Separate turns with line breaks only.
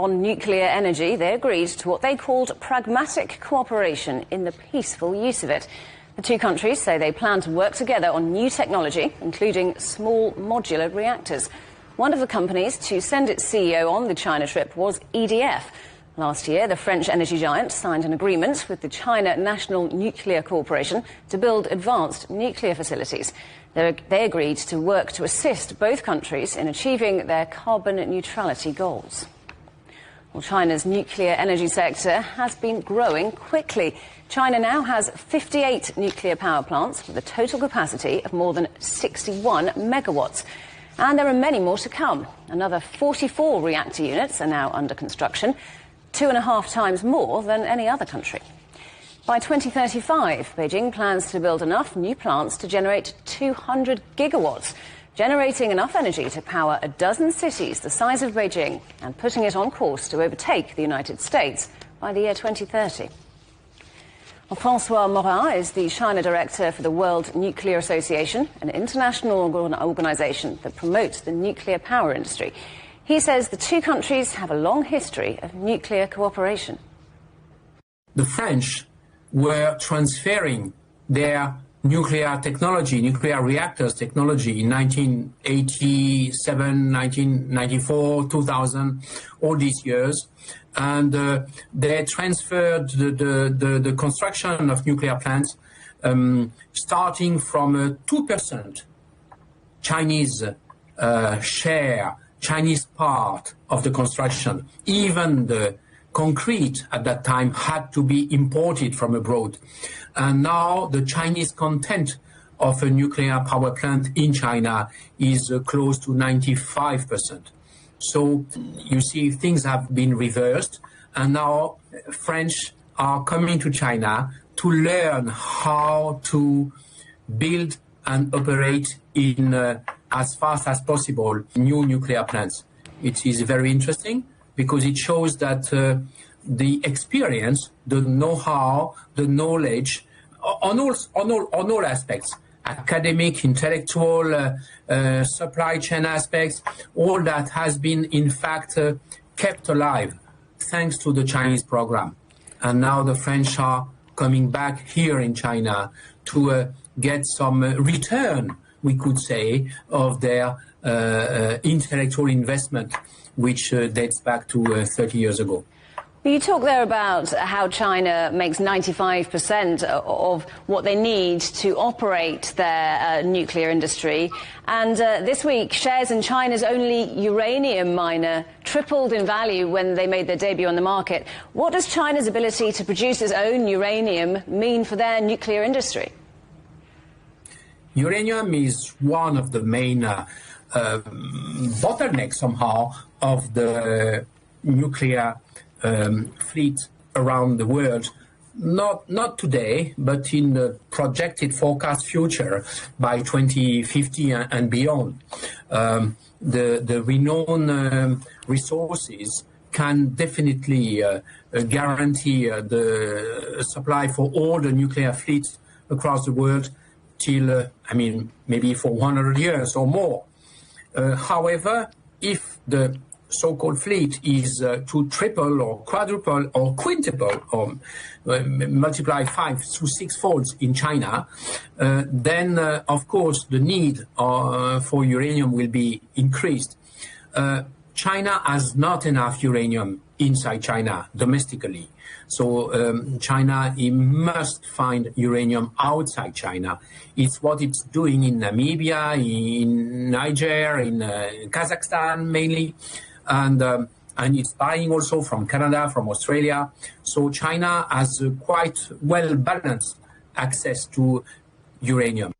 on nuclear energy, they agreed to what they called pragmatic cooperation in the peaceful use of it. The two countries say they plan to work together on new technology, including small modular reactors. One of the companies to send its CEO on the China trip was EDF. Last year, the French energy giant signed an agreement with the China National Nuclear Corporation to build advanced nuclear facilities. They agreed to work to assist both countries in achieving their carbon neutrality goals. Well, China's nuclear energy sector has been growing quickly. China now has 58 nuclear power plants with a total capacity of more than 61 megawatts. And there are many more to come. Another 44 reactor units are now under construction, 2.5 times more than any other country. By 2035, Beijing plans to build enough new plants to generate 200 gigawatts, generating enough energy to power a dozen cities the size of Beijing and putting it on course to overtake the United States by the year 2030. Well, François Morin is the China director for the World Nuclear Association, an international organization that promotes the nuclear power industry. He says the two countries have a long history of nuclear cooperation.
The French were transferring their nuclear technology, nuclear reactors technology in 1987, 1994, 2000, all these years. And they transferred the construction of nuclear plants starting from a 2% Chinese share, Chinese part of the construction. Even the concrete at that time had to be imported from abroad. And now the Chinese content of a nuclear power plant in China is close to 95%. So you see things have been reversed, and now French are coming to China to learn how to build and operate in as fast as possible new nuclear plants. It is very interesting because it shows that the experience, the know-how, the knowledge on all aspects, academic, intellectual, supply chain aspects, all that has been in fact kept alive thanks to the Chinese program. And now the French are coming back here in China to get some return, we could say, of their intellectual investment, which dates back to 30 years ago.
You talk there about how China makes 95% of what they need to operate their nuclear industry. And this week, shares in China's only uranium miner tripled in value when they made their debut on the market. What does China's ability to produce its own uranium mean for their nuclear industry?
Uranium is one of the main bottlenecks somehow of the nuclear fleet around the world, not today, but in the projected forecast future by 2050 and beyond. The renowned resources can definitely guarantee the supply for all the nuclear fleets across the world till, maybe for 100 years or more. However, if the so-called fleet is to triple or quadruple or quintuple or multiply 5 to 6 folds in China, then of course the need for uranium will be increased. China has not enough uranium inside China domestically. So China must find uranium outside China. It's what it's doing in Namibia, in Niger, in Kazakhstan mainly. And it's buying also from Canada, from Australia. So China has quite well-balanced access to uranium.